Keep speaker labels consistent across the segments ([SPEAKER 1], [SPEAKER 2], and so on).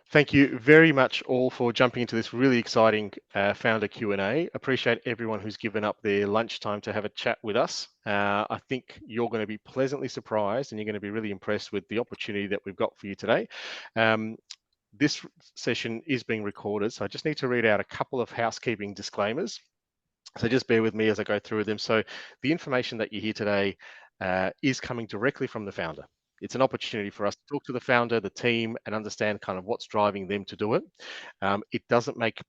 [SPEAKER 1] Thank you very much all for jumping into this really exciting founder Q&A. Appreciate everyone who's given up their lunchtime to have a chat with us. I think you're going to be pleasantly surprised and you're going to be really impressed with the opportunity that we've got for you today. This session is being recorded, so I just need to read out a couple of housekeeping disclaimers. So just bear with me as I go through them. So the information that you hear today is coming directly from the founder. It's an opportunity for us to talk to the founder, the team, and understand kind of what's driving them to do it. It doesn't make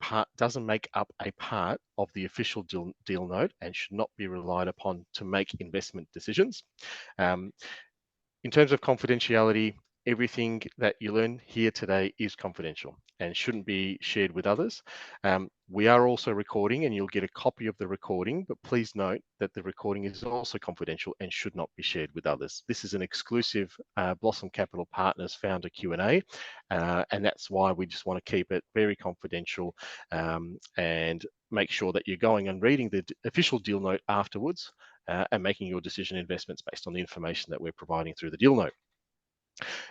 [SPEAKER 1] up a part of the official deal note and should not be relied upon to make investment decisions. Um, in terms of confidentiality, everything that you learn here today is confidential and shouldn't be shared with others. We are also recording and you'll get a copy of the recording, but please note that the recording is also confidential and should not be shared with others. This is an exclusive Blossom Capital Partners founder Q&A, and that's why we just want to keep it very confidential and make sure that you're going and reading the official deal note afterwards and making your decision investments based on the information that we're providing through the deal note.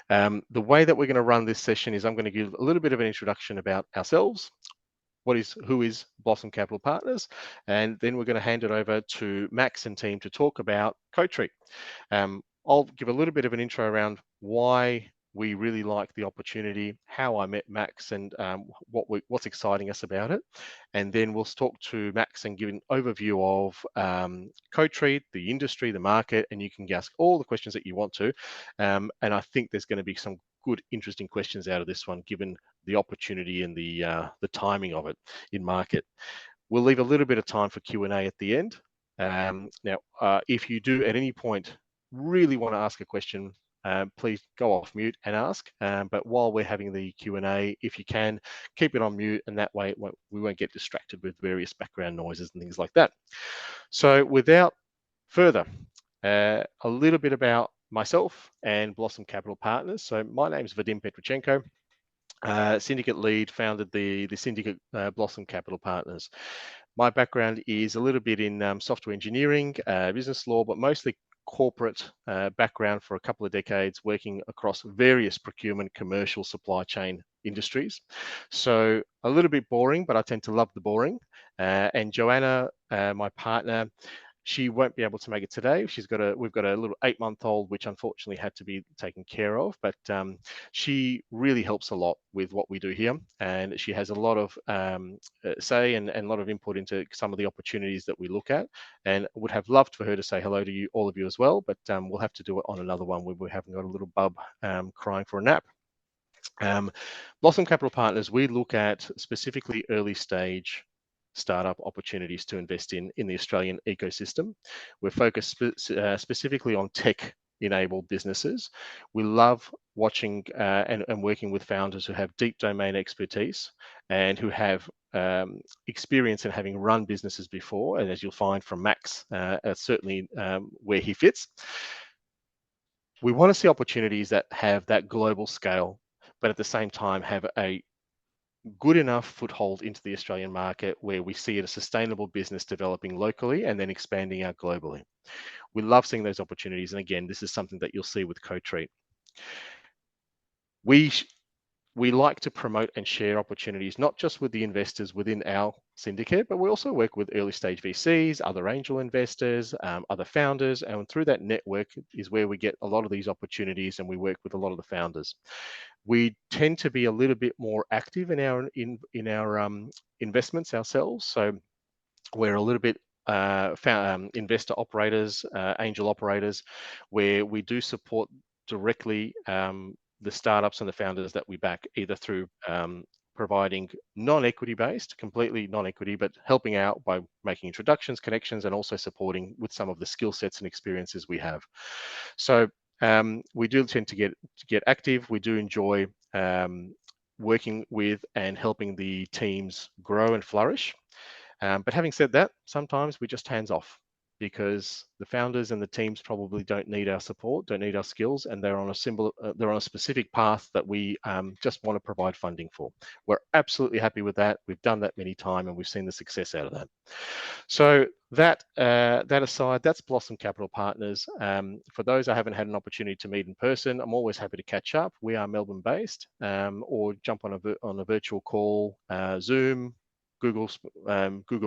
[SPEAKER 1] The way that we're going to run this session is I'm going to give a little bit of an introduction about ourselves, who is Blossom Capital Partners, and then we're going to hand it over to Max and team to talk about CoTreat. I'll give a little bit of an intro around why we really like the opportunity, how I met Max, and what's exciting us about it. And then we'll talk to Max and give an overview of CoTreat, the industry, the market, and you can ask all the questions that you want to. And I think there's going to be some good, interesting questions out of this one, given the opportunity and the timing of it in market. We'll leave a little bit of time for Q&A at the end. Now, if you do at any point really want to ask a question, please go off mute and ask. But while we're having the Q&A, if you can, keep it on mute, and that way we won't get distracted with various background noises and things like that. So without further, a little bit about myself and Blossom Capital Partners. So my name is Vadim Petrochenko. Syndicate lead, founded the syndicate Blossom Capital Partners. My background is a little bit in software engineering, business law, but mostly corporate background for a couple of decades, working across various procurement, commercial, supply chain industries. So a little bit boring, but I tend to love the boring. And Joanna, my partner, she won't be able to make it today. We've got a little 8-month-old, which unfortunately had to be taken care of, but she really helps a lot with what we do here. And she has a lot of say and a lot of input into some of the opportunities that we look at, and would have loved for her to say hello to you, all of you as well, but we'll have to do it on another one where we haven't got a little bub crying for a nap. Blossom Capital Partners, we look at specifically early stage startup opportunities to invest in the Australian ecosystem. We're focused specifically on tech-enabled businesses. We love watching and working with founders who have deep domain expertise and who have experience in having run businesses before. And as you'll find from Max, certainly where he fits. We want to see opportunities that have that global scale, but at the same time have a good enough foothold into the Australian market where we see it a sustainable business developing locally and then expanding out globally. We love seeing those opportunities. And again, this is something that you'll see with CoTreat. We like to promote and share opportunities, not just with the investors within our syndicate, but we also work with early stage VCs, other angel investors, other founders, and through that network is where we get a lot of these opportunities, and we work with a lot of the founders. We tend to be a little bit more active in our investments ourselves, so we're a little bit investor operators, angel operators, where we do support directly the startups and the founders that we back, either through providing non-equity based, completely non-equity, but helping out by making introductions, connections, and also supporting with some of the skill sets and experiences we have. So we do tend to get active. We do enjoy working with and helping the teams grow and flourish. But having said that, sometimes we just hands off. because the founders and the teams probably don't need our support, don't need our skills, and they're on a specific path that we just want to provide funding for. We're absolutely happy with that. We've done that many times, and we've seen the success out of that. So that aside, that's Blossom Capital Partners. For those I haven't had an opportunity to meet in person, I'm always happy to catch up. We are Melbourne-based, or jump on a virtual call, Zoom, Google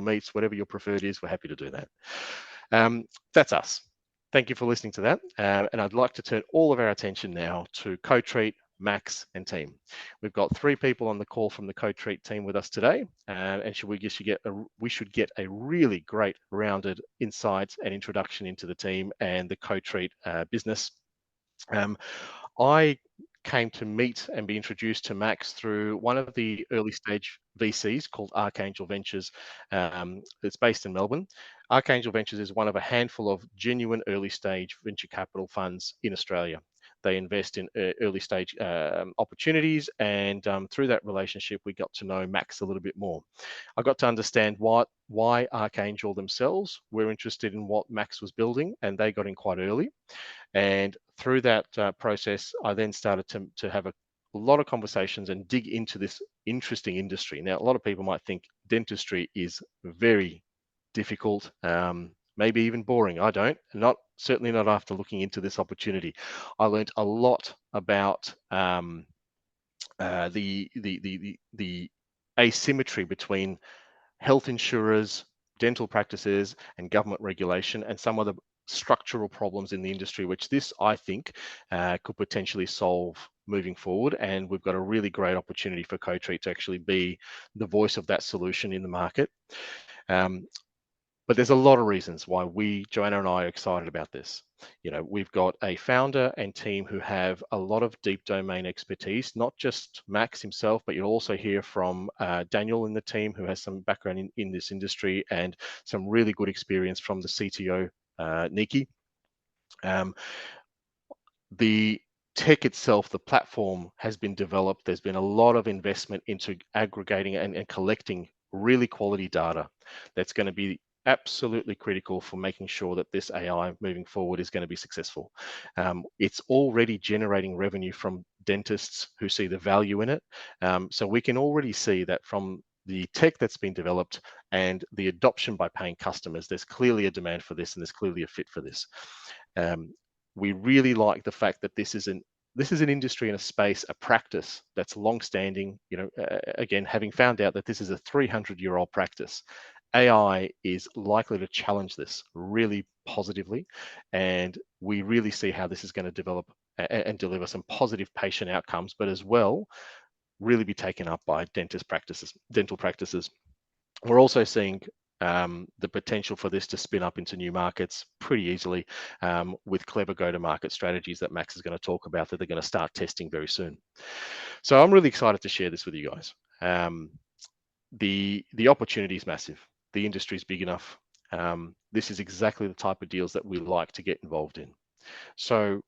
[SPEAKER 1] Meets, whatever your preferred is. We're happy to do that. That's us. Thank you for listening to that. And I'd like to turn all of our attention now to CoTreat, Max, and team. We've got 3 people on the call from the CoTreat team with us today, and we should get a really great rounded insight and introduction into the team and the CoTreat business. I came to meet and be introduced to Max through one of the early stage VCs called Archangel Ventures. It's based in Melbourne. Archangel Ventures is one of a handful of genuine early stage venture capital funds in Australia. They invest in early stage opportunities, and through that relationship, we got to know Max a little bit more. I got to understand why Archangel themselves were interested in what Max was building, and they got in quite early. And through that process, I then started to have a lot of conversations and dig into this interesting industry. Now, a lot of people might think dentistry is very difficult, maybe even boring. I don't, certainly not after looking into this opportunity. I learned a lot about the asymmetry between health insurers, dental practices, and government regulation, and some of the structural problems in the industry, which this, I think, could potentially solve moving forward. And we've got a really great opportunity for CoTreat to actually be the voice of that solution in the market. But there's a lot of reasons why Joanna and I, are excited about this. We've got a founder and team who have a lot of deep domain expertise, not just Max himself, but you'll also hear from Daniel in the team, who has some background in this industry and some really good experience from the CTO, Nikki. The tech itself, the platform has been developed. There's been a lot of investment into aggregating and collecting really quality data that's going to be absolutely critical for making sure that this AI moving forward is going to be successful. It's already generating revenue from dentists who see the value in it. So we can already see that from the tech that's been developed and the adoption by paying customers, there's clearly a demand for this, and there's clearly a fit for this. We really like the fact that this is an industry and a space, a practice that's long-standing. Again, having found out that this is a 300-year-old practice, AI is likely to challenge this really positively, and we really see how this is going to develop and deliver some positive patient outcomes, but as well, really be taken up by dental practices. We're also seeing the potential for this to spin up into new markets pretty easily, with clever go-to-market strategies that Max is going to talk about that they're going to start testing very soon. So I'm really excited to share this with you guys. The opportunity is massive. The industry is big enough. This is exactly the type of deals that we like to get involved in. So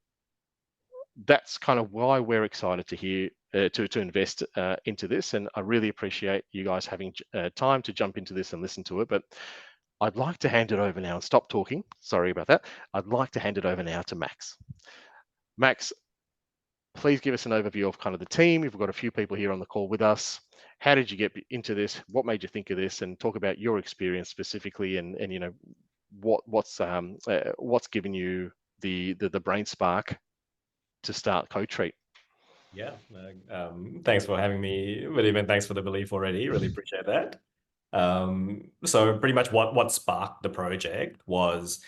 [SPEAKER 1] that's kind of why we're excited to invest into this, and I really appreciate you guys having time to jump into this and listen to it. But I'd like to hand it over now and stop talking. Sorry about that. I'd like to hand it over now to Max. Max, please give us an overview of kind of the team. We've got a few people here on the call with us. How did you get into this? What made you think of this? And talk about your experience specifically, and what's given you the brain spark to start CoTreat.
[SPEAKER 2] Yeah, thanks for having me, William, and thanks for the belief already. Really appreciate that. So pretty much what sparked the project was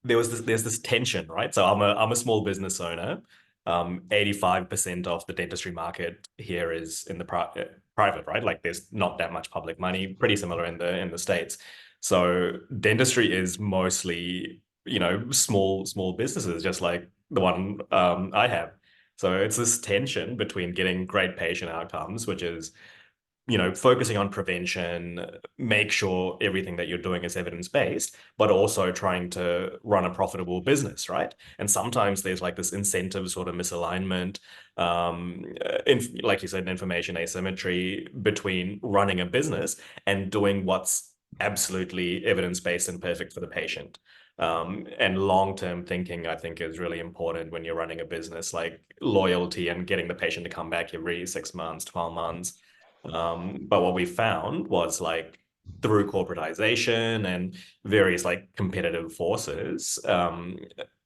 [SPEAKER 2] there's this tension, right? So I'm a small business owner. 85% of the dentistry market here is in the private, right? Like there's not that much public money, pretty similar in the States. So dentistry is mostly, small businesses, just like the one I have. So it's this tension between getting great patient outcomes, which is, focusing on prevention, make sure everything that you're doing is evidence-based, but also trying to run a profitable business, right? And sometimes there's like this incentive sort of misalignment, like you said, information asymmetry between running a business and doing what's absolutely evidence-based and perfect for the patient. And long-term thinking, I think, is really important when you're running a business, like loyalty and getting the patient to come back every 6 months, 12 months. But what we found was like through corporatization and various like competitive forces,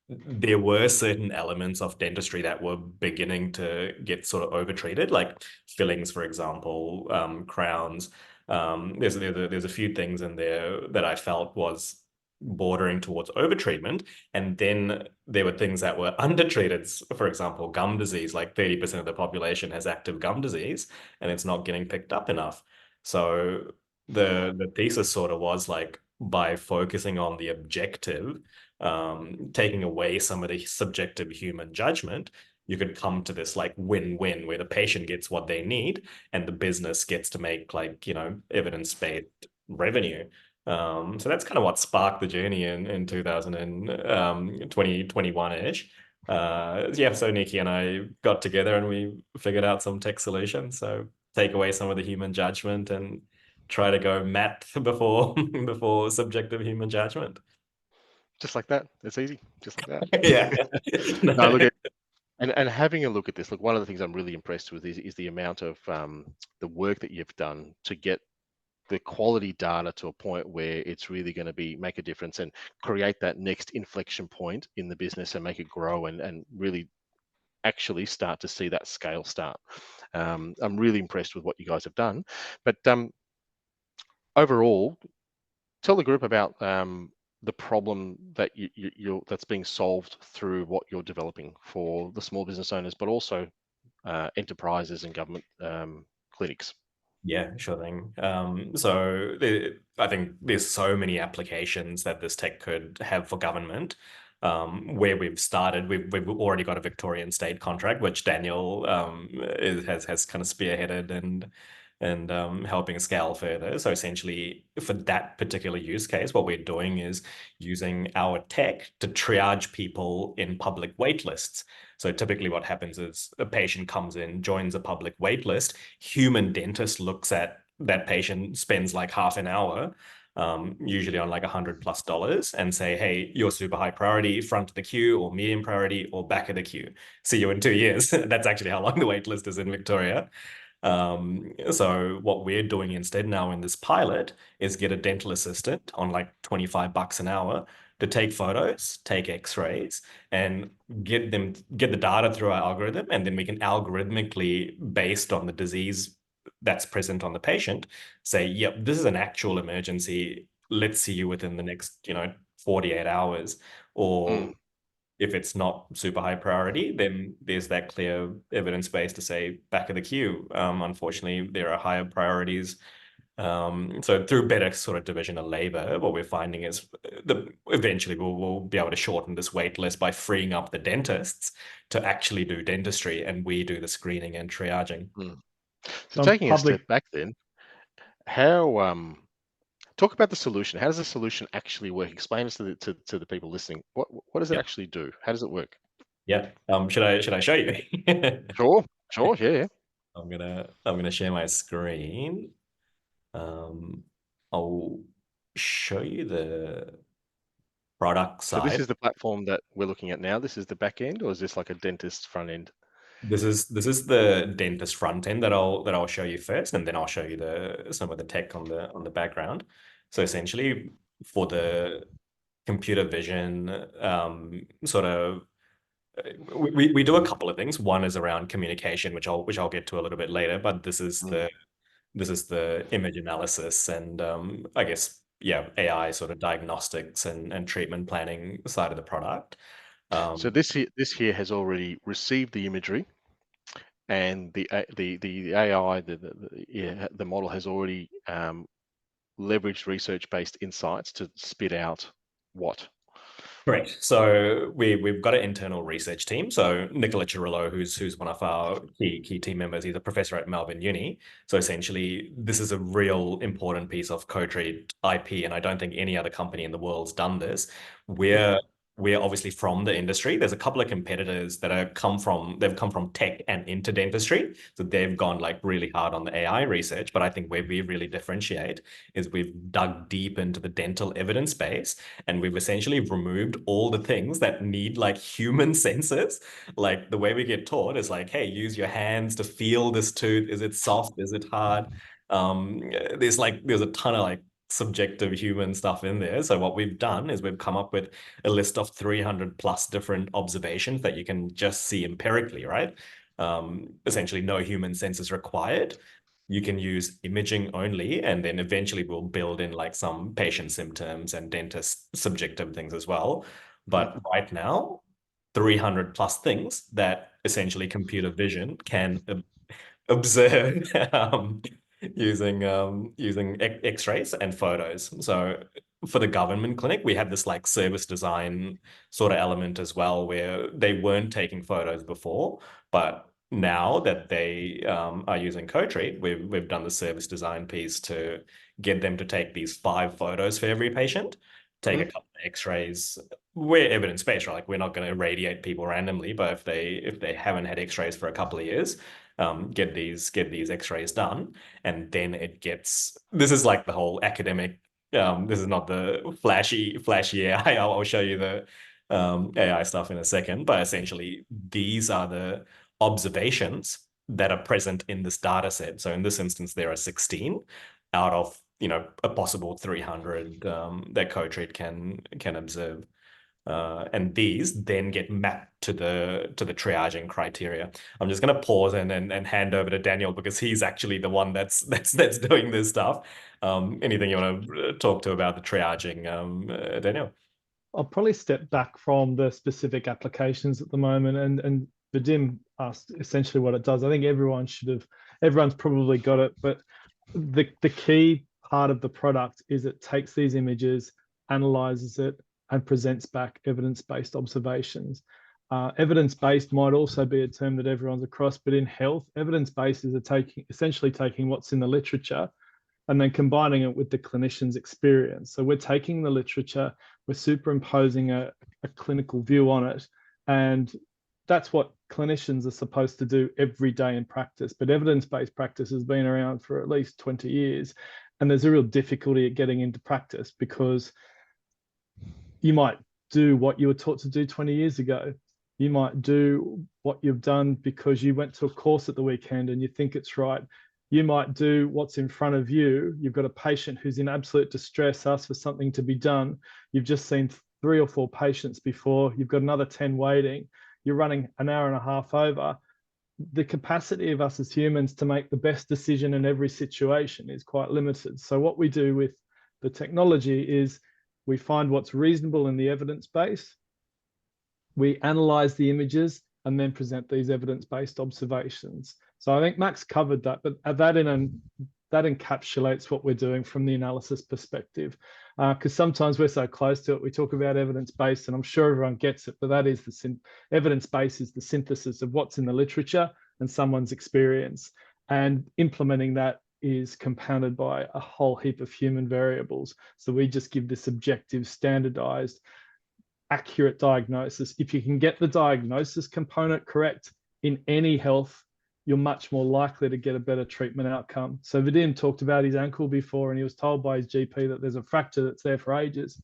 [SPEAKER 2] there were certain elements of dentistry that were beginning to get sort of overtreated, like fillings, for example, crowns. There's a few things in there that I felt was bordering towards overtreatment, and then there were things that were undertreated. For example, gum disease. Like 30% of the population has active gum disease, and it's not getting picked up enough. So the thesis sort of was like by focusing on the objective, taking away some of the subjective human judgment, you could come to this like win-win where the patient gets what they need and the business gets to make like, evidence-based revenue. So that's kind of what sparked the journey in 2021-ish. Yeah, so Nikki and I got together and we figured out some tech solutions. So take away some of the human judgment and try to go math before before subjective human judgment.
[SPEAKER 1] Just like that. It's easy. Just like that.
[SPEAKER 2] Yeah.
[SPEAKER 1] No, look, and having a look at this, look, one of the things I'm really impressed with is the amount of the work that you've done to get the quality data to a point where it's really going to be make a difference and create that next inflection point in the business and make it grow and really actually start to see that scale start. I'm really impressed with what you guys have done. But overall, tell the group about the problem that that's being solved through what you're developing for the small business owners, but also enterprises and government clinics.
[SPEAKER 2] Yeah, sure thing. I think there's so many applications that this tech could have for government. Where we've started, we've already got a Victorian state contract, which Daniel has kind of spearheaded and helping scale further. So essentially, for that particular use case, what we're doing is using our tech to triage people in public wait lists. So typically what happens is a patient comes in, joins a public wait list, human dentist looks at that patient, spends like half an hour, usually on like $100+, and say, hey, you're super high priority, front of the queue, or medium priority, or back of the queue. See you in 2 years. That's actually how long the wait list is in Victoria. So what we're doing instead now in this pilot is get a dental assistant on like $25 an hour to take photos, take x-rays, and get the data through our algorithm, and then we can algorithmically, based on the disease that's present on the patient, say, yep, this is an actual emergency. Let's see you within the next, 48 hours. Or
[SPEAKER 1] Mm.
[SPEAKER 2] if it's not super high priority, then there's that clear evidence base to say back of the queue. Unfortunately, there are higher priorities. So through better sort of division of labor, what we're finding is eventually we'll be able to shorten this wait list by freeing up the dentists to actually do dentistry, and we do the screening and triaging.
[SPEAKER 1] Mm. So
[SPEAKER 3] Some
[SPEAKER 1] taking a
[SPEAKER 3] public
[SPEAKER 1] step back then, how talk about the solution. How does the solution actually work? Explain this to the people listening. What does it
[SPEAKER 2] Yeah,
[SPEAKER 1] actually do? How does it work?
[SPEAKER 2] yeah. Should I show you?
[SPEAKER 1] Sure, sure, yeah, yeah.
[SPEAKER 2] I'm gonna share my screen. Um, I'll show you the product
[SPEAKER 1] So this
[SPEAKER 2] side.
[SPEAKER 1] is the platform that we're looking at now. This is the back end, or is this like a dentist front end?
[SPEAKER 2] This is the dentist front end that I'll show you first, and then I'll show you some of the tech on the background. So essentially, for the computer vision, sort of, we do a couple of things. One is around communication, which I'll get to a little bit later. But
[SPEAKER 1] Mm.
[SPEAKER 2] this is the image analysis and I guess, yeah, AI sort of diagnostics and treatment planning side of the product.
[SPEAKER 1] So this here has already received the imagery, and the AI, yeah, the model has already leveraged research-based insights to spit out what?
[SPEAKER 2] Great. So we've got an internal research team. So Nicola Cirillo, who's one of our key team members, he's a professor at Melbourne Uni. So essentially, this is a real important piece of CoTreat IP, and I don't think any other company in the world's done this.
[SPEAKER 1] Yeah.
[SPEAKER 2] we're obviously from the industry. There's a couple of competitors that they've come from tech and into dentistry. So they've gone like really hard on the AI research. But I think where we really differentiate is we've dug deep into the dental evidence base, and we've essentially removed all the things that need like human senses. Like the way we get taught is like, hey, use your hands to feel this tooth. Is it soft? Is it hard? There's a ton of like subjective human stuff in there. So what we've done is we've come up with a list of 300 plus different observations that you can just see empirically, right? Essentially no human senses required. You can use imaging only, and then eventually we'll build in like some patient symptoms and dentist subjective things as well. But right now, 300 plus things that essentially computer vision can observe using X-rays and photos. So for the government clinic, we had this like service design sort of element as well, where they weren't taking photos before, but now that they are using CoTreat, we've done the service design piece to get them to take these 5 photos for every patient, take a couple of X-rays. We're evidence-based, right? Like we're not going to radiate people randomly, but if they haven't had X-rays for a couple of years, get these X-rays done, and then it gets. This is like the whole academic. This is not the flashy AI. I'll show you the AI stuff in a second, but essentially these are the observations that are present in this data set. So in this instance, there are 16 out of a possible 300 that CoTreat can observe. And these then get mapped to the triaging criteria. I'm just going to pause and hand over to Daniel, because he's actually the one that's doing this stuff. Anything you want to talk to about the triaging, Daniel?
[SPEAKER 3] I'll probably step back from the specific applications at the moment, and Vadim asked essentially what it does. I think everyone's probably got it, but the key part of the product is it takes these images, analyzes it, and presents back evidence-based observations. Evidence-based might also be a term that everyone's across, but in health, evidence-based is essentially taking what's in the literature and then combining it with the clinician's experience. So we're taking the literature, we're superimposing a clinical view on it, and that's what clinicians are supposed to do every day in practice. But evidence-based practice has been around for at least 20 years, and there's a real difficulty at getting into practice because you might do what you were taught to do 20 years ago. You might do what you've done because you went to a course at the weekend and you think it's right. You might do what's in front of you. You've got a patient who's in absolute distress, asks for something to be done. You've just seen 3 or 4 patients before. You've got another 10 waiting. You're running an hour and a half over. The capacity of us as humans to make the best decision in every situation is quite limited. So what we do with the technology is we find what's reasonable in the evidence base. We analyze the images and then present these evidence-based observations. So I think Max covered that, but that encapsulates what we're doing from the analysis perspective. Because sometimes we're so close to it, we talk about evidence-based, and I'm sure everyone gets it, but that is evidence-based is the synthesis of what's in the literature and someone's experience. And implementing that is compounded by a whole heap of human variables. So we just give this objective, standardized, accurate diagnosis. If you can get the diagnosis component correct in any health, you're much more likely to get a better treatment outcome. So Vadim talked about his ankle before, and he was told by his GP that there's a fracture that's there for ages.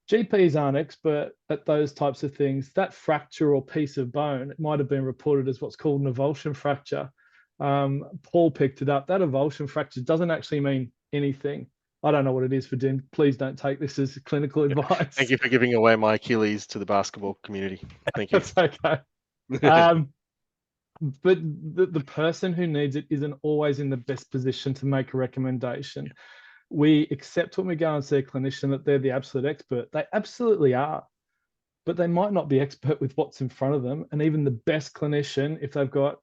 [SPEAKER 3] GPs aren't expert at those types of things. That fracture or piece of bone, it might have been reported as what's called an avulsion fracture. Paul picked it up. That avulsion fracture doesn't actually mean anything. I don't know what it is, Vadim. Please don't take this as clinical advice.
[SPEAKER 1] Thank you for giving away my Achilles to the basketball community. Thank you.
[SPEAKER 3] That's okay. But the person who needs it isn't always in the best position to make a recommendation. We accept when we go and see a clinician that they're the absolute expert. They absolutely are, but they might not be expert with what's in front of them. And even the best clinician, if they've got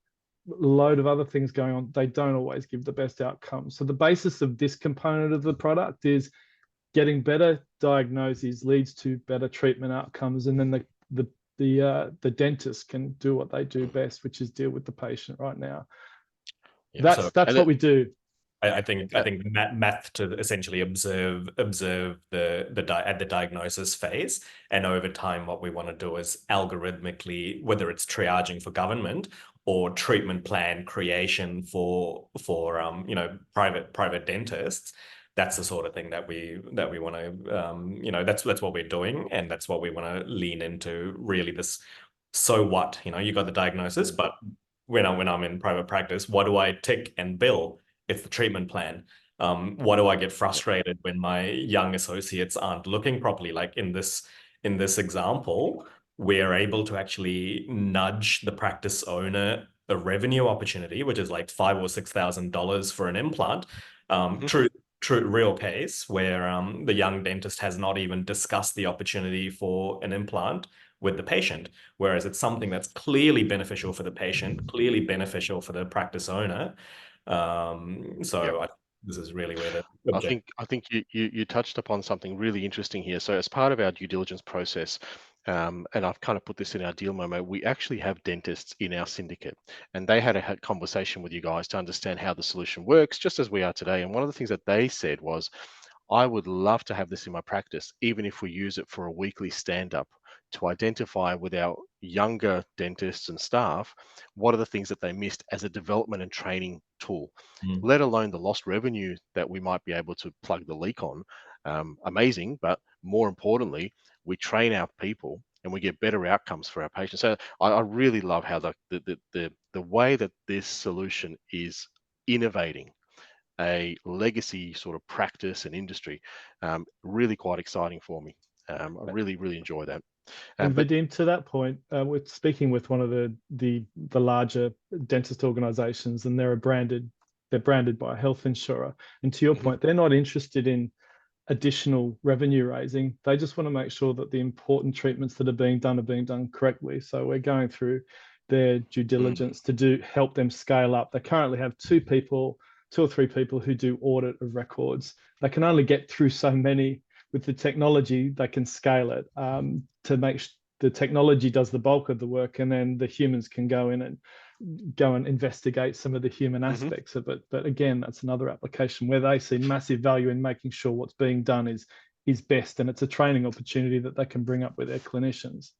[SPEAKER 3] a load of other things going on, they don't always give the best outcomes. So the basis of this component of the product is getting better diagnoses leads to better treatment outcomes, and then the dentist can do what they do best, which is deal with the patient right now. Yeah, that's what we do.
[SPEAKER 2] I think math to essentially observe at the diagnosis phase, and over time, what we want to do is algorithmically, whether it's triaging for government or treatment plan creation for private dentists. That's the sort of thing that we want to that's what we're doing, and that's what we want to lean into. Really, this so what you got the diagnosis, but when I'm in private practice, what do I tick and bill? It's the treatment plan. What do I get frustrated when my young associates aren't looking properly? Like in this example, we're able to actually nudge the practice owner a revenue opportunity, which is like $5,000 or $6,000 for an implant. True real case where the young dentist has not even discussed the opportunity for an implant with the patient, whereas it's something that's clearly beneficial for the patient, clearly beneficial for the practice owner. This is really where the objective.
[SPEAKER 1] I think you touched upon something really interesting here. So as part of our due diligence process, and I've kind of put this in our deal memo, we actually have dentists in our syndicate, and they had a conversation with you guys to understand how the solution works, just as we are today. And one of the things that they said was, I would love to have this in my practice, even if we use it for a weekly stand-up to identify with our younger dentists and staff, what are the things that they missed as a development and training tool, let alone the lost revenue that we might be able to plug the leak on. Amazing, but more importantly, we train our people and we get better outcomes for our patients. So I really love how the way that this solution is innovating a legacy sort of practice and industry. Really quite exciting for me. I really enjoy that.
[SPEAKER 3] And Vadim, to that point, we're speaking with one of the larger dentist organizations, and they're branded by a health insurer. And to your point, they're not interested in additional revenue raising. They just want to make sure that the important treatments that are being done correctly. So we're going through their due diligence to help them scale up. They currently have two or three people who do audit of records. They can only get through so many. With the technology, they can scale it to make the technology does the bulk of the work, and then the humans can go in and investigate some of the human aspects of it. But again, that's another application where they see massive value in making sure what's being done is best, and it's a training opportunity that they can bring up with their clinicians.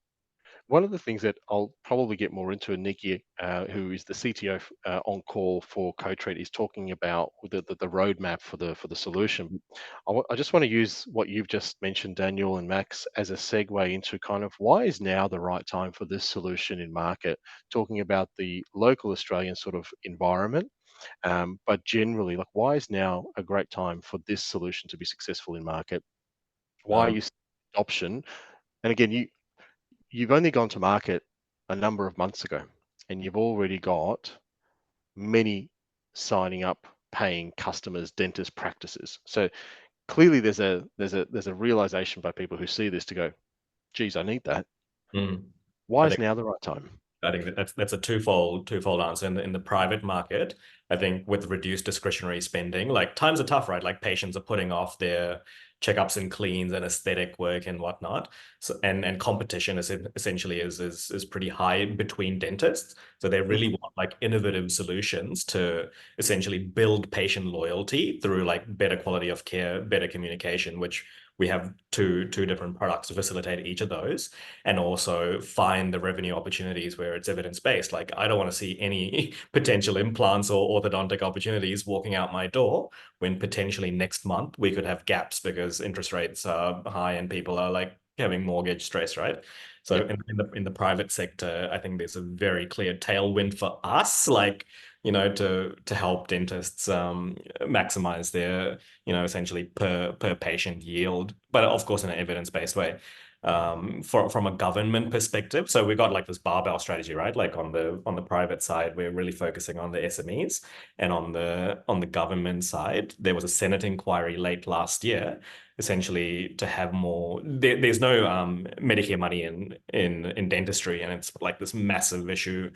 [SPEAKER 1] One of the things that I'll probably get more into, and Nikki, who is the CTO on call for CoTreat, is talking about the roadmap for the solution. I just want to use what you've just mentioned, Daniel and Max, as a segue into kind of why is now the right time for this solution in market, talking about the local Australian sort of environment, but generally, like why is now a great time for this solution to be successful in market? Why you adoption? And again, you've only gone to market a number of months ago, and you've already got many signing up, paying customers, dentist practices. So clearly, there's a realization by people who see this to go, "Geez, I need that." Why is now the right time?
[SPEAKER 2] I think that's a twofold answer. In the private market, I think with reduced discretionary spending, like times are tough, right? Like patients are putting off their checkups and cleans and aesthetic work and whatnot. So and competition is essentially is pretty high between dentists. So they really want like innovative solutions to essentially build patient loyalty through like better quality of care, better communication, which we have two different products to facilitate each of those, and also find the revenue opportunities where it's evidence-based. Like I don't want to see any potential implants or orthodontic opportunities walking out my door when potentially next month we could have gaps because interest rates are high and people are like having mortgage stress, right? So in the private sector, I think there's a very clear tailwind for us, like, to help dentists maximize their, essentially per patient yield, but of course in an evidence-based way. From a government perspective, so we got like this barbell strategy, right? Like on the private side, we're really focusing on the SMEs, and on the government side, there was a Senate inquiry late last year, essentially to have more. There's no Medicare money in dentistry, and it's like this massive issue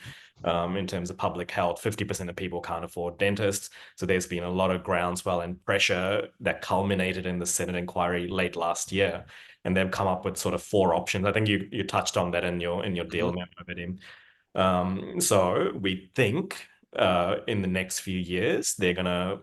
[SPEAKER 2] in terms of public health. 50% of people can't afford dentists, so there's been a lot of groundswell and pressure that culminated in the Senate inquiry late last year. And they've come up with sort of 4 options. I think you touched on that in your deal memo, Vadim. So we think in the next few years they're gonna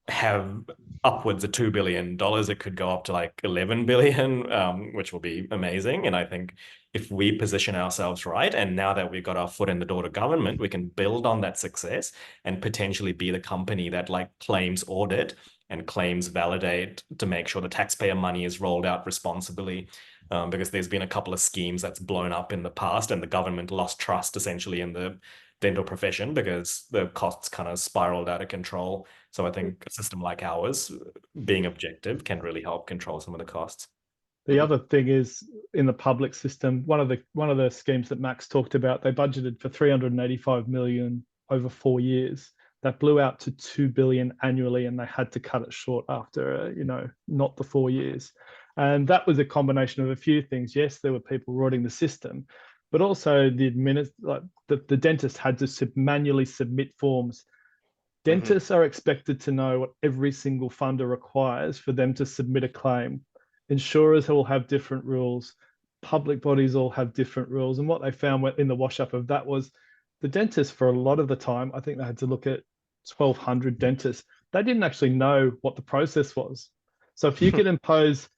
[SPEAKER 2] have upwards of $2 billion. It could go up to like 11 billion, which will be amazing. And I think if we position ourselves right, and now that we've got our foot in the door to government, we can build on that success and potentially be the company that like claims audit and claims validate to make sure the taxpayer money is rolled out responsibly. Because there's been a couple of schemes that's blown up in the past, and the government lost trust essentially in the dental profession because the costs kind of spiraled out of control. So I think a system like ours, being objective, can really help control some of the costs.
[SPEAKER 3] The other thing is, in the public system, one of the schemes that Max talked about, they budgeted for 385 million over 4 years. That blew out to 2 billion annually, and they had to cut it short after not the 4 years. And that was a combination of a few things. Yes, there were people rorting the system, but also the dentist had to manually submit forms. Dentists are expected to know what every single funder requires for them to submit a claim. Insurers all have different rules. Public bodies all have different rules. And what they found in the wash up of that was the dentists, for a lot of the time, I think they had to look at 1,200 dentists. They didn't actually know what the process was. So if you could impose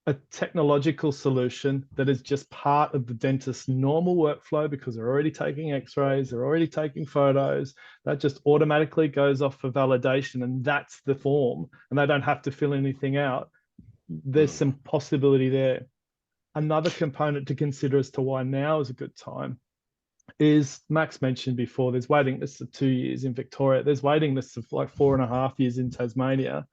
[SPEAKER 3] a technological solution that is just part of the dentist's normal workflow, because they're already taking x-rays, they're already taking photos, that just automatically goes off for validation, and that's the form, and they don't have to fill anything out. There's some possibility there. Another component to consider as to why now is a good time is, Max mentioned before, there's waiting lists of 2 years in Victoria. There's waiting lists of like 4.5 years in Tasmania.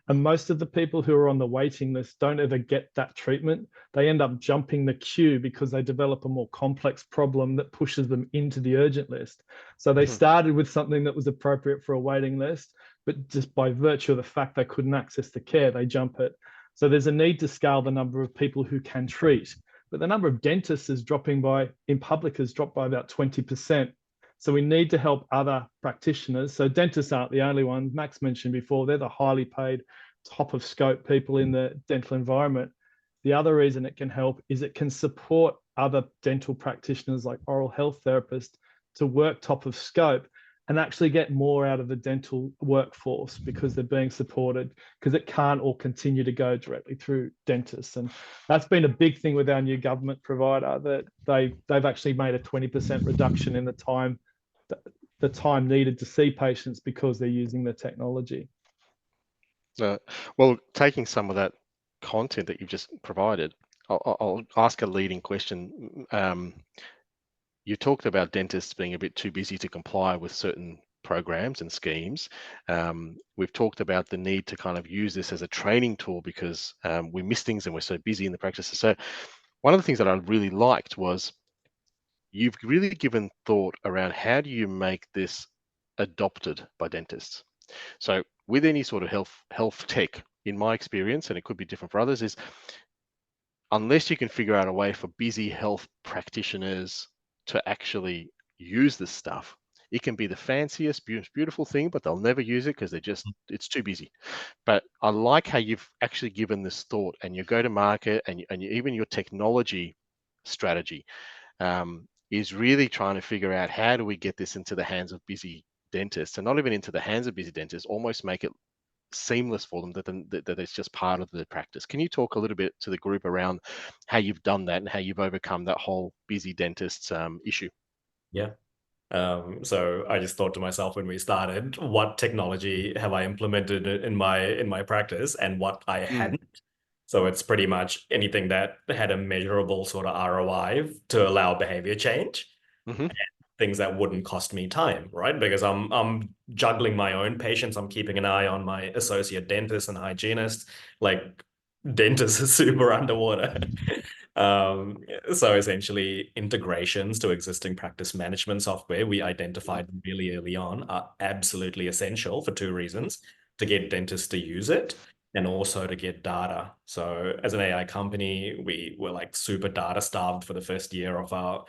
[SPEAKER 3] And most of the people who are on the waiting list don't ever get that treatment. They end up jumping the queue because they develop a more complex problem that pushes them into the urgent list. So they started with something that was appropriate for a waiting list, but just by virtue of the fact they couldn't access the care, they jump it. So there's a need to scale the number of people who can treat. But the number of dentists is dropping in public has dropped by about 20%. So we need to help other practitioners. So dentists aren't the only ones. Max mentioned before, they're the highly paid, top of scope people in the dental environment. The other reason it can help is it can support other dental practitioners like oral health therapists to work top of scope and actually get more out of the dental workforce because they're being supported, because it can't all continue to go directly through dentists. And that's been a big thing with our new government provider, that they've actually made a 20% reduction in the time needed to see patients because they're using the technology.
[SPEAKER 1] Well, taking some of that content that you've just provided, I'll ask a leading question. You talked about dentists being a bit too busy to comply with certain programs and schemes. We've talked about the need to kind of use this as a training tool because we miss things and we're so busy in the practices. So one of the things that I really liked was you've really given thought around how do you make this adopted by dentists. So with any sort of health tech, in my experience, and it could be different for others, is unless you can figure out a way for busy health practitioners to actually use this stuff, it can be the fanciest, beautiful thing, but they'll never use it because it's too busy. But I like how you've actually given this thought, and you go to market, and even your technology strategy is really trying to figure out how do we get this into the hands of busy dentists, and not even into the hands of busy dentists, almost make it seamless for them that it's just part of the practice. Can you talk a little bit to the group around how you've done that and how you've overcome that whole busy dentists issue?
[SPEAKER 2] Yeah. So I just thought to myself when we started, what technology have I implemented in my practice and what I hadn't? So it's pretty much anything that had a measurable sort of ROI to allow behavior change. And things that wouldn't cost me time, right? Because I'm juggling my own patients. I'm keeping an eye on my associate dentist and hygienist. Like, dentists are super underwater. So essentially, integrations to existing practice management software we identified really early on are absolutely essential for 2 reasons: to get dentists to use it, and also to get data. So as an AI company, we were like super data starved for the first year of our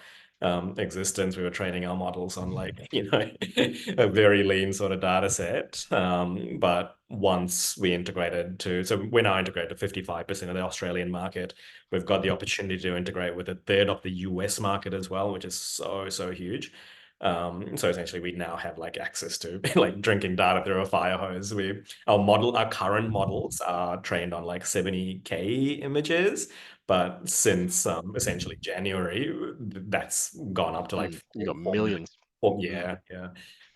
[SPEAKER 2] existence. We were training our models on a very lean sort of data set. But once we integrated so we're now integrated to 55% of the Australian market. We've got the opportunity to integrate with 1/3 of the US market as well, which is so huge. So essentially, we now have like access to like drinking data through a fire hose. Our current models are trained on like 70K images, but since essentially January, that's gone up to like
[SPEAKER 1] You got
[SPEAKER 2] 4 million.
[SPEAKER 1] millions.
[SPEAKER 2] Yeah.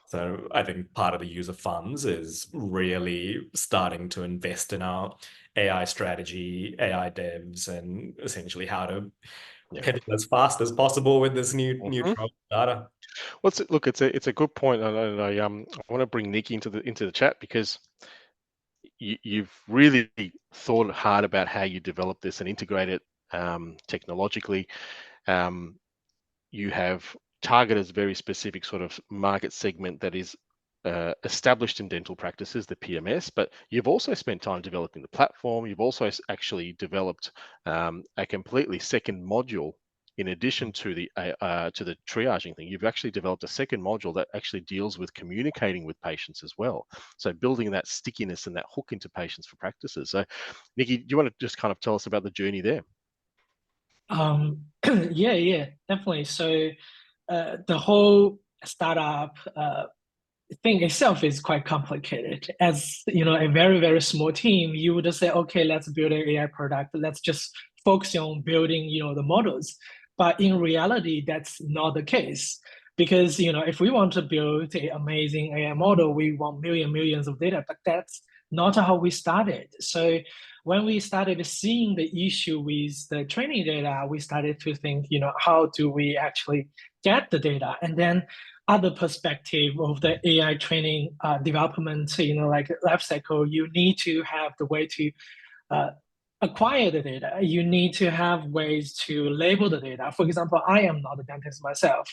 [SPEAKER 2] So I think part of the user funds is really starting to invest in our AI strategy, AI devs, and essentially how to hit it as fast as possible with this new trove of data.
[SPEAKER 1] Well, look, it's a good point, and I want to bring Nikki into the chat because you've really thought hard about how you develop this and integrate it technologically. You have targeted a very specific sort of market segment that is established in dental practices, the PMS, but you've also spent time developing the platform. You've also actually developed a completely second module in addition to the triaging thing. You've actually developed a second module that actually deals with communicating with patients as well. So building that stickiness and that hook into patients for practices. So Nikki, do you want to just kind of tell us about the journey there?
[SPEAKER 4] Yeah, definitely. So the whole startup thing itself is quite complicated. As you know, a very, very small team, you would just say, okay, let's build an AI product. Let's just focus on building, the models. But in reality, that's not the case. Because, if we want to build an amazing AI model, we want millions of data, but that's not how we started. So when we started seeing the issue with the training data, we started to think, how do we actually get the data? And then other perspective of the AI training development, like life cycle, you need to have the way to acquire the data. You need to have ways to label the data. For example, I am not a dentist myself.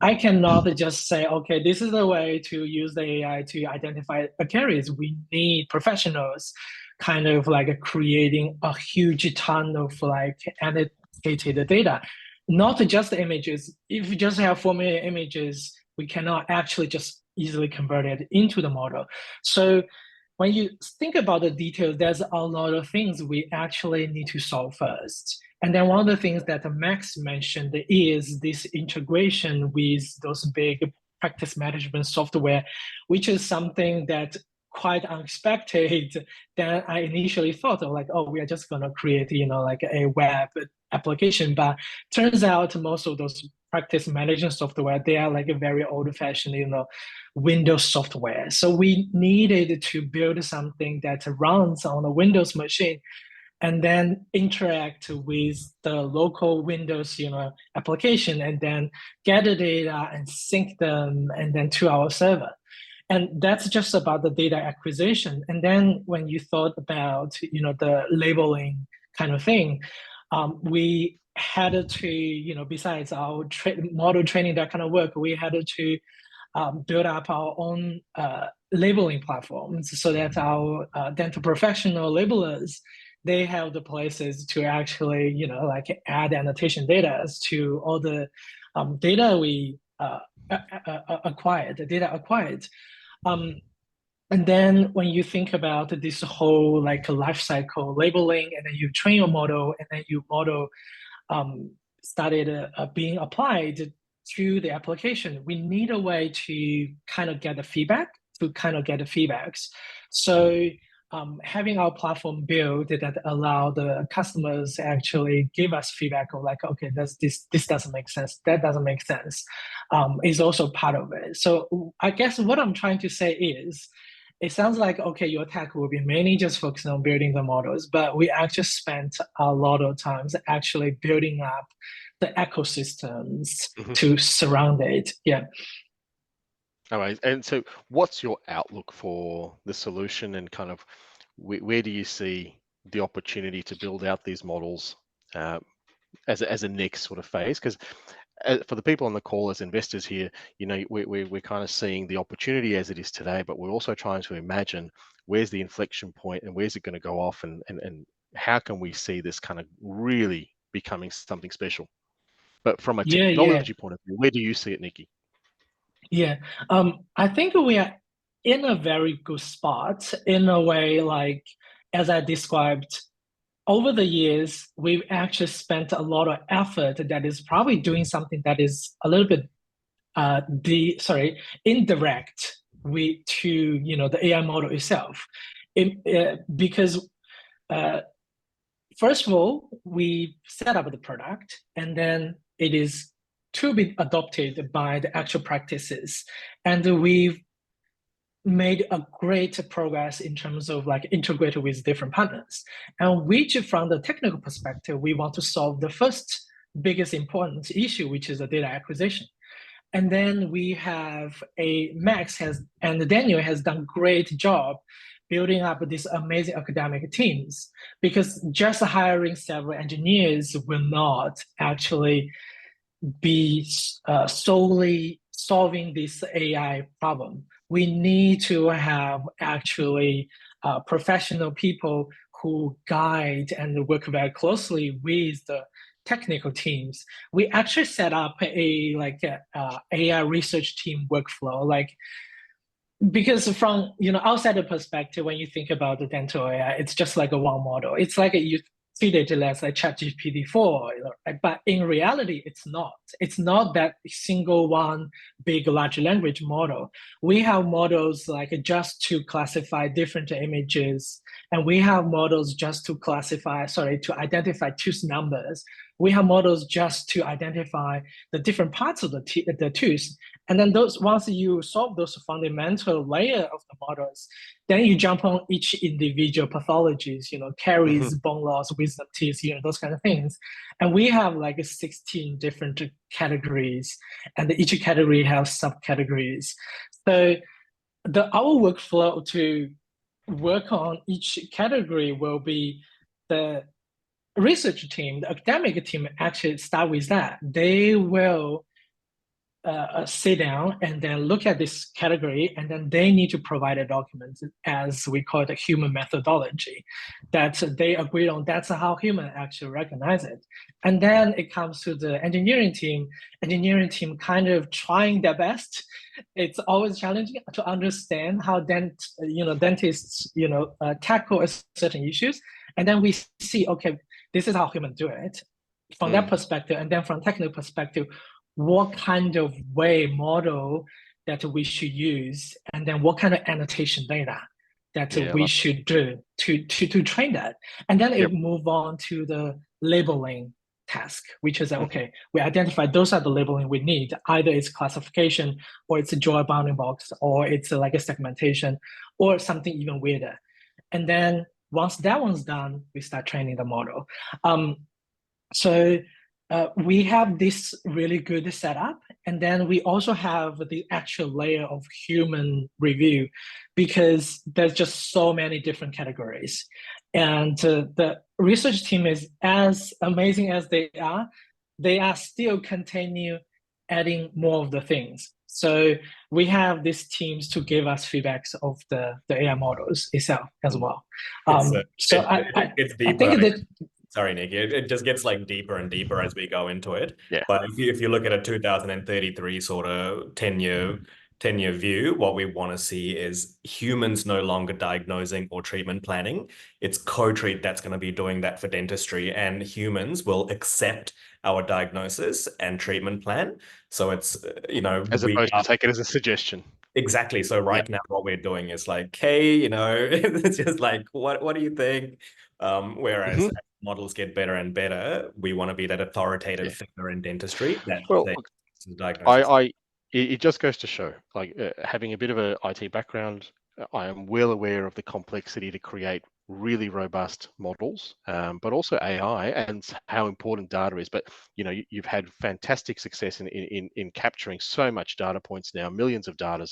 [SPEAKER 4] I cannot just say, okay, this is the way to use the AI to identify a caries. We need professionals kind of like creating a huge ton of like annotated data, not just the images. If you just have 4 million images, we cannot actually just easily convert it into the model. So when you think about the details, there's a lot of things we actually need to solve first. And then one of the things that Max mentioned is this integration with those big practice management software, which is something that quite unexpected than I initially thought of, like, oh, we are just going to create, like a web application. But turns out most of those practice management software, they are like a very old-fashioned, Windows software. So we needed to build something that runs on a Windows machine and then interact with the local Windows, application, and then get the data and sync them, and then to our server. And that's just about the data acquisition. And then when you thought about, the labeling kind of thing, we had to, besides our model training, that kind of work, we had to build up our own labeling platforms so that our dental professional labelers, they have the places to actually, like add annotation data to all the data we acquired, the data acquired. And then when you think about this whole like life cycle labeling, and then you train your model, and then your model started being applied to the application, we need a way to kind of get the feedback, So having our platform built that allow the customers actually give us feedback of like, okay, this doesn't make sense, that doesn't make sense, is also part of it. So I guess what I'm trying to say is, it sounds like, okay, your tech will be mainly just focusing on building the models, but we actually spent a lot of times actually building up the ecosystems to surround it. Yeah.
[SPEAKER 1] All right. And so what's your outlook for the solution, and kind of where do you see the opportunity to build out these models as a next sort of phase? Because for the people on the call as investors here, we're kind of seeing the opportunity as it is today, but we're also trying to imagine where's the inflection point and where's it going to go off, and how can we see this kind of really becoming something special? But from a technology point of view, where do you see it, Nikki?
[SPEAKER 4] Yeah, I think we are in a very good spot in a way, like, as I described, over the years, we've actually spent a lot of effort that is probably doing something that is a little bit indirect to the AI model itself, because first of all, we set up the product, and then it is to be adopted by the actual practices, and we've made a great progress in terms of like integrated with different partners, and which from the technical perspective, we want to solve the first biggest important issue, which is the data acquisition. And then we have Max and Daniel has done great job building up these amazing academic teams, because just hiring several engineers will not actually be solely solving this AI problem. We need to have actually professional people who guide and work very closely with the technical teams. We actually set up a AI research team workflow, because from outside the perspective, when you think about the dental AI, it's just like a one model. It's like you treat it as like ChatGPT-4, but in reality, it's not. It's not that single one big large language model. We have models like just to classify different images, and we have models just to identify tooth numbers. We have models just to identify the different parts of the tooth. And then once you solve those fundamental layer of the models, then you jump on each individual pathologies, caries, bone loss, wisdom teeth, those kind of things. And we have like 16 different categories, and each category has subcategories. So our workflow to work on each category will be the research team, the academic team actually start with that. They will sit down and then look at this category, and then they need to provide a document, as we call it, a human methodology, that they agreed on. That's how human actually recognize it. And then it comes to the engineering team. Engineering team kind of trying their best. It's always challenging to understand how dentists tackle certain issues. And then we see, okay, this is how humans do it from that perspective. And then from technical perspective, what kind of model that we should use, and then what kind of annotation data that we should do to train that. And then it move on to the labeling task, which is okay, we identify those are the labeling we need. Either it's classification, or it's a draw bounding box, or it's like a segmentation, or something even weirder. And then once that one's done, we start training the model. We have this really good setup, and then we also have the actual layer of human review, because there's just so many different categories. And the research team is as amazing as they are still continue adding more of the things. So we have these teams to give us feedbacks of the AI models itself as well.
[SPEAKER 2] It's deeper. Sorry, Nick. It just gets like deeper and deeper as we go into it.
[SPEAKER 1] Yeah.
[SPEAKER 2] But if you look at a 2033 sort of 10-year view, what we want to see is humans no longer diagnosing or treatment planning. It's CoTreat that's going to be doing that for dentistry, and humans will accept our diagnosis and treatment plan. So it's,
[SPEAKER 1] as opposed to take it as a suggestion.
[SPEAKER 2] Exactly. So now what we're doing is like, hey, it's just like, what do you think? Whereas as models get better and better, we want to be that authoritative figure in dentistry.
[SPEAKER 1] It just goes to show, like having a bit of an IT background, I am well aware of the complexity to create really robust models, but also AI and how important data is. But you've had fantastic success in capturing so much data points now, millions of data.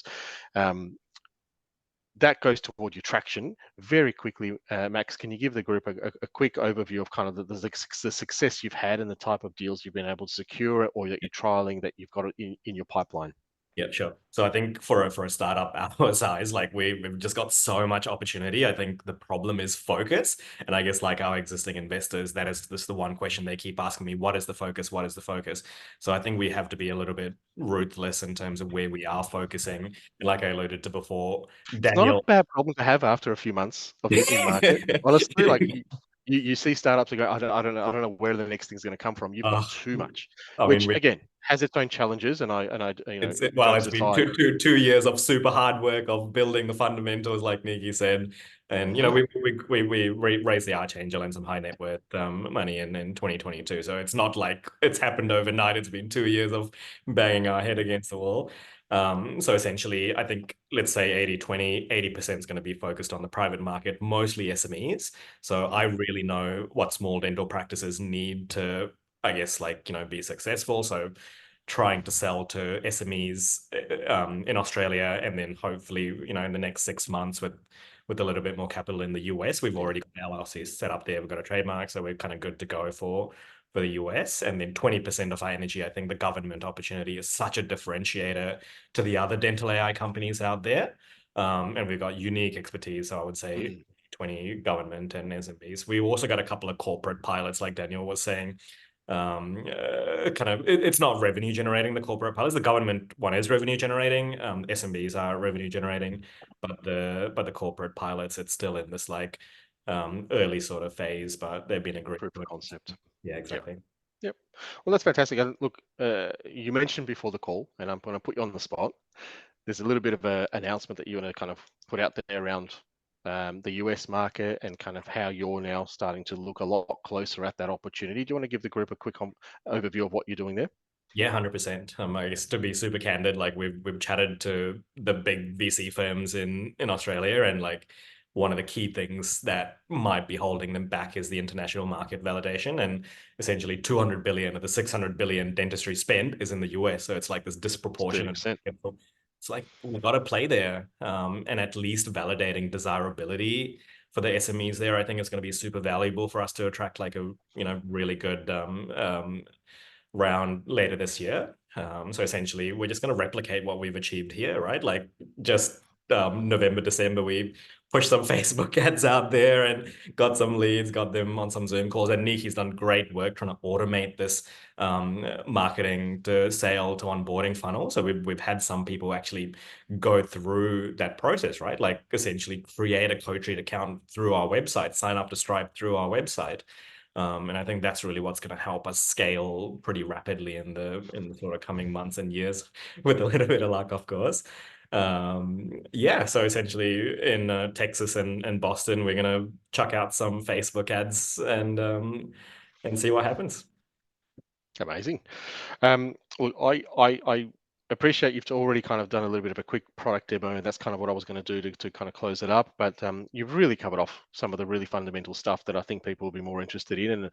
[SPEAKER 1] That goes toward your traction. Very quickly, Max, can you give the group a quick overview of kind of the success you've had and the type of deals you've been able to secure, or that you're trialing, that you've got in your pipeline?
[SPEAKER 2] Yeah, sure. So I think for a startup our size, like we've just got so much opportunity. I think the problem is focus. And I guess like our existing investors, this is the one question they keep asking me: what is the focus? What is the focus? So I think we have to be a little bit ruthless in terms of where we are focusing. And like I alluded to before, Daniel.
[SPEAKER 1] It's not a bad problem to have after a few months of in market. Honestly, like you see startups and go, I don't know where the next thing's going to come from. You've got too much. Which again, has its own challenges, and I
[SPEAKER 2] Well,
[SPEAKER 1] jokes
[SPEAKER 2] it's been
[SPEAKER 1] aside,
[SPEAKER 2] two years of super hard work of building the fundamentals, like Nikki said, and we raised the Arch Angel and some high net worth money in 2022. So it's not like it's happened overnight. It's been 2 years of banging our head against the wall. So essentially, I think, let's say 80-20, 80% is going to be focused on the private market, mostly SMEs. So I really know what small dental practices need to, I guess, be successful. So trying to sell to SMEs in Australia, and then hopefully, in the next 6 months with a little bit more capital in the US. We've already got LLCs set up there. We've got a trademark, so we're kind of good to go for the US. And then 20% of our energy, I think the government opportunity is such a differentiator to the other dental AI companies out there. And we've got unique expertise. So I would say 20 government and SMBs. We also got a couple of corporate pilots, like Daniel was saying. It's not revenue generating, the corporate pilots. The government one is revenue generating. SMBs are revenue generating, but the corporate pilots, it's still in this early sort of phase, but they've been a great
[SPEAKER 1] proof of concept.
[SPEAKER 2] Yeah, exactly.
[SPEAKER 1] Yep. Well, that's fantastic. And look, you mentioned before the call, and I'm going to put you on the spot. There's a little bit of an announcement that you want to kind of put out there around the US market and kind of how you're now starting to look a lot closer at that opportunity. Do you want to give the group a quick overview of what you're doing there?
[SPEAKER 2] Yeah, 100%. I guess to be super candid, we've chatted to the big VC firms in Australia, and one of the key things that might be holding them back is the international market validation. And essentially 200 billion of the 600 billion dentistry spend is in the US. So it's like this disproportionate.
[SPEAKER 1] 30%.
[SPEAKER 2] It's like we've got to play there, and at least validating desirability for the SMEs there. I think it's going to be super valuable for us to attract a really good round later this year. So essentially, we're just going to replicate what we've achieved here, right? Just November, December, we pushed some Facebook ads out there and got some leads, got them on some Zoom calls. And Niki's done great work trying to automate this marketing to sale to onboarding funnel. So we've had some people actually go through that process, right? Essentially create a CoTreat account through our website, sign up to Stripe through our website. And I think that's really what's going to help us scale pretty rapidly in the sort of coming months and years, with a little bit of luck, of course. Yeah, so essentially in Texas and Boston, we're going to chuck out some Facebook ads and see what happens.
[SPEAKER 1] Amazing. Well, I appreciate you've already kind of done a little bit of a quick product demo, and that's kind of what I was going to do to kind of close it up. But you've really covered off some of the really fundamental stuff that I think people will be more interested in. And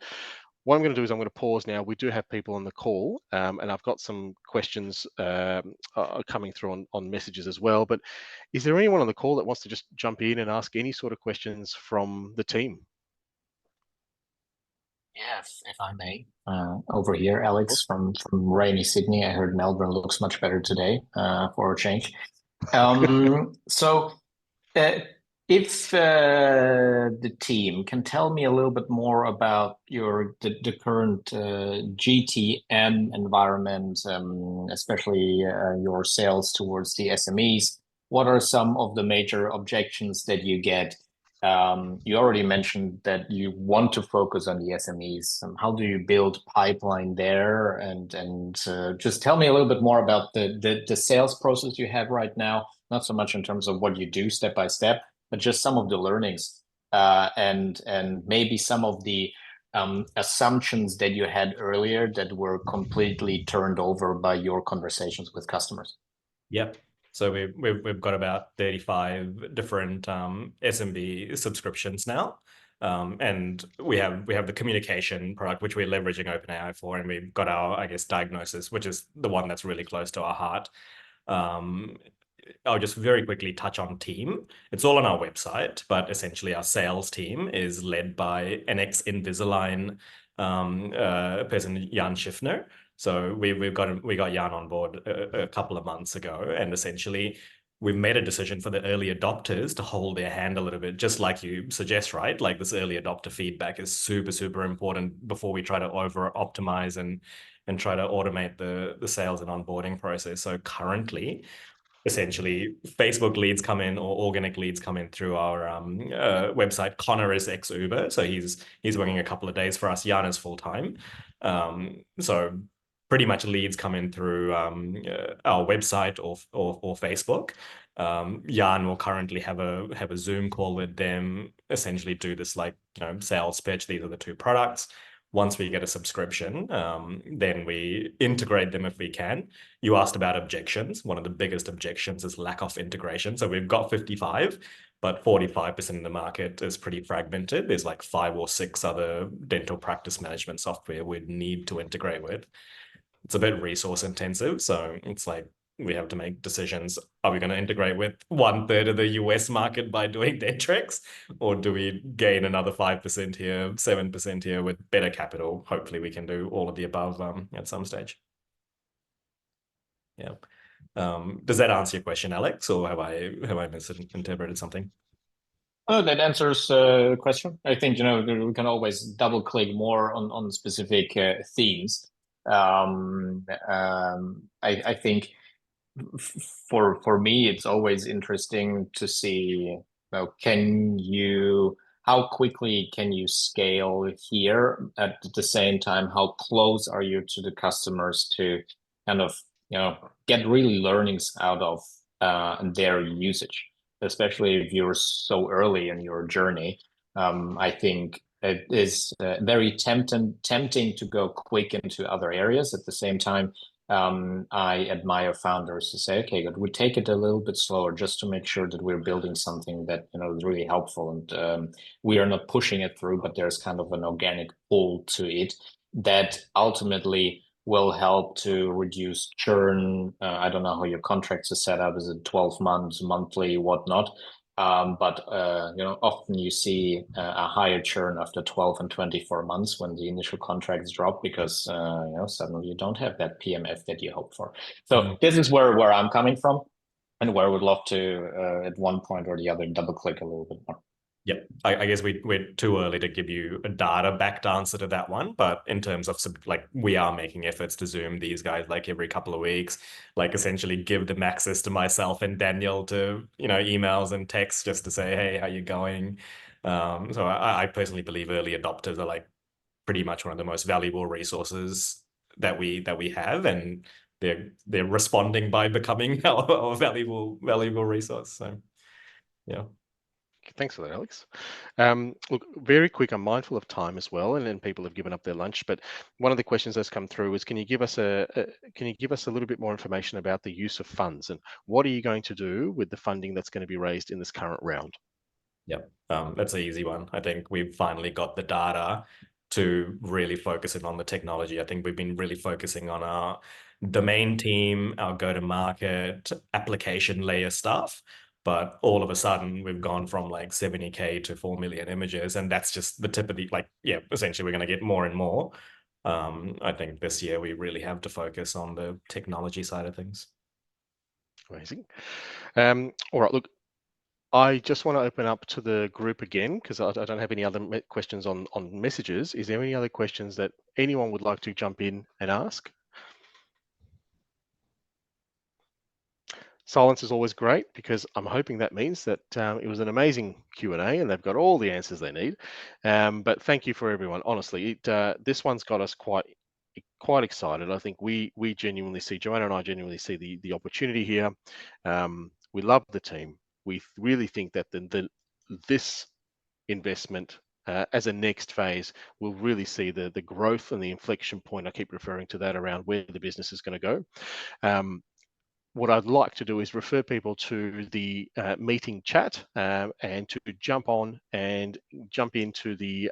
[SPEAKER 1] what I'm going to do is I'm going to pause now. We do have people on the call, and I've got some questions coming through on messages as well. But is there anyone on the call that wants to just jump in and ask any sort of questions from the team?
[SPEAKER 5] Yes, if I may. Over here, Alex from rainy Sydney. I heard Melbourne looks much better today for a change. So if the team can tell me a little bit more about the current GTM environment, especially your sales towards the SMEs, what are some of the major objections that you get? You already mentioned that you want to focus on the SMEs. How do you build pipeline there? And just tell me a little bit more about the sales process you have right now, not so much in terms of what you do step by step, but just some of the learnings and maybe some of the assumptions that you had earlier that were completely turned over by your conversations with customers.
[SPEAKER 2] Yep. So we've got about 35 different SMB subscriptions now, and we have the communication product, which we're leveraging OpenAI for, and we've got our, I guess, diagnosis, which is the one that's really close to our heart. I'll just very quickly touch on team. It's all on our website, but essentially our sales team is led by an ex-Invisalign person, Jan Schiffner. So we got Jan on board a couple of months ago, and essentially we've made a decision for the early adopters to hold their hand a little bit, just like you suggest, right? This early adopter feedback is super, super important before we try to over optimize and try to automate the sales and onboarding process. So currently, essentially, Facebook leads come in or organic leads come in through our website. Connor is ex-Uber, so he's working a couple of days for us. Jan is full-time. So pretty much leads coming through our website or Facebook. Jan will currently have a Zoom call with them, essentially do this like, sales pitch. These are the two products. Once we get a subscription, then we integrate them if we can. You asked about objections. One of the biggest objections is lack of integration. So we've got 55, but 45% of the market is pretty fragmented. There's like 5 or 6 other dental practice management software we'd need to integrate with. It's a bit resource intensive. So it's like, we have to make decisions. Are we going to integrate with 1/3 of the US market by doing Dentrix? Or do we gain another 5% here, 7% here with better capital? Hopefully we can do all of the above at some stage. Yeah. Does that answer your question, Alex? Or have I misinterpreted something?
[SPEAKER 5] Oh, that answers the question. I think, we can always double click more on specific themes. I think for me, it's always interesting to see, how quickly can you scale here? At the same time, how close are you to the customers to kind of, get really learnings out of their usage, especially if you're so early in your journey. I think it is very tempting to go quick into other areas. At the same time, I admire founders to say, okay, good, we take it a little bit slower just to make sure that we're building something that is really helpful, and we are not pushing it through, but there's kind of an organic pull to it that ultimately will help to reduce churn. I don't know how your contracts are set up. Is it 12 months, monthly, whatnot? But often you see a higher churn after 12 and 24 months when the initial contracts drop, because suddenly you don't have that PMF that you hope for. So this is where I'm coming from, and where I would love to at one point or the other double click a little bit more.
[SPEAKER 2] Yep, I guess we're too early to give you a data-backed answer to that one, but in terms of we are making efforts to Zoom these guys like every couple of weeks, like essentially give them access to myself and Daniel to emails and texts just to say, hey, how you going? So I personally believe early adopters are like pretty much one of the most valuable resources that we have, and they're responding by becoming our valuable resource. So yeah.
[SPEAKER 1] Thanks for that, Alex. Look, very quick, I'm mindful of time as well, and then people have given up their lunch, but one of the questions that's come through is, can you give us a little bit more information about the use of funds, and what are you going to do with the funding that's going to be raised in this current round?
[SPEAKER 2] Yep, that's an easy one. I think we've finally got the data to really focus in on the technology. I think we've been really focusing on our domain team, our go-to-market, application layer stuff. But all of a sudden, we've gone from like 70K to 4 million images, and that's just the tip of the, essentially we're going to get more and more. I think this year we really have to focus on the technology side of things.
[SPEAKER 1] Amazing. All right, look, I just want to open up to the group again, because I don't have any other questions on messages. Is there any other questions that anyone would like to jump in and ask? Silence is always great, because I'm hoping that means that it was an amazing Q&A and they've got all the answers they need. But thank you for everyone. Honestly, this one's got us quite excited. I think we genuinely see, Joanna and I genuinely see the opportunity here. We love the team. We really think that this investment as a next phase will really see the growth and the inflection point. I keep referring to that around where the business is going to go. What I'd like to do is refer people to the meeting chat and to jump into the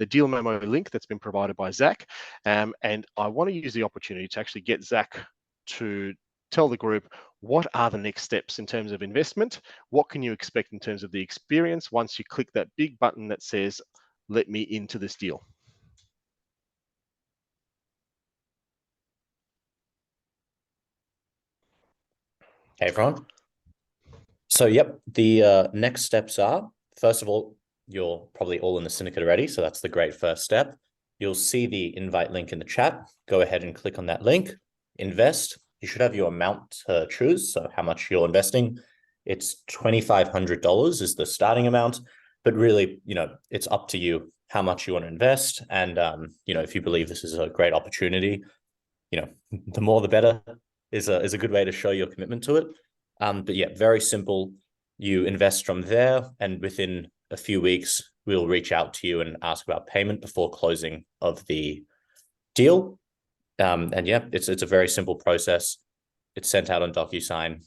[SPEAKER 1] deal memo link that's been provided by Zach. And I want to use the opportunity to actually get Zach to tell the group what are the next steps in terms of investment. What can you expect in terms of the experience once you click that big button that says, let me into this deal?
[SPEAKER 6] Hey, everyone. So, yep, the next steps are, first of all, you're probably all in the syndicate already, so that's the great first step. You'll see the invite link in the chat. Go ahead and click on that link, invest. You should have your amount to choose, so how much you're investing. It's $2,500 is the starting amount, but really, it's up to you how much you want to invest. And, if you believe this is a great opportunity, you know, the more the better is a good way to show your commitment to it. But yeah, very simple. You invest from there, and within a few weeks, we'll reach out to you and ask about payment before closing of the deal. And yeah, it's a very simple process. It's sent out on DocuSign.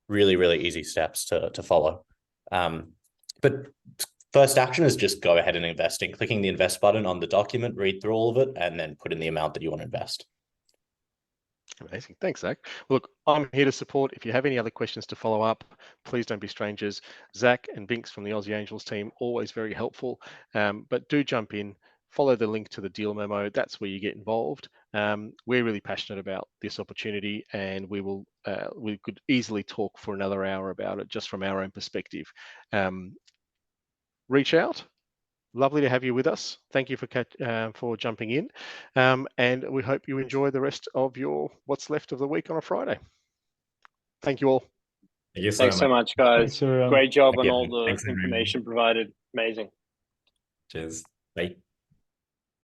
[SPEAKER 6] Really, really easy steps to follow. But first action is just go ahead and investing, clicking the invest button on the document, read through all of it, and then put in the amount that you want to invest.
[SPEAKER 1] Amazing. Thanks, Zach. Look, I'm here to support. If you have any other questions to follow up, please don't be strangers. Zach and Binks from the Aussie Angels team, always very helpful. But do jump in, follow the link to the deal memo. That's where you get involved. We're really passionate about this opportunity, and we could easily talk for another hour about it just from our own perspective. Reach out. Lovely to have you with us. Thank you for jumping in, and we hope you enjoy the rest of what's left of the week on a Friday. Thank you all.
[SPEAKER 2] Thank you
[SPEAKER 7] Thanks so much, guys.
[SPEAKER 3] Thanks, everyone.
[SPEAKER 7] Great job on
[SPEAKER 2] Yeah,
[SPEAKER 7] all the
[SPEAKER 2] thanks, everyone.
[SPEAKER 7] information provided. Amazing.
[SPEAKER 2] Cheers. Bye.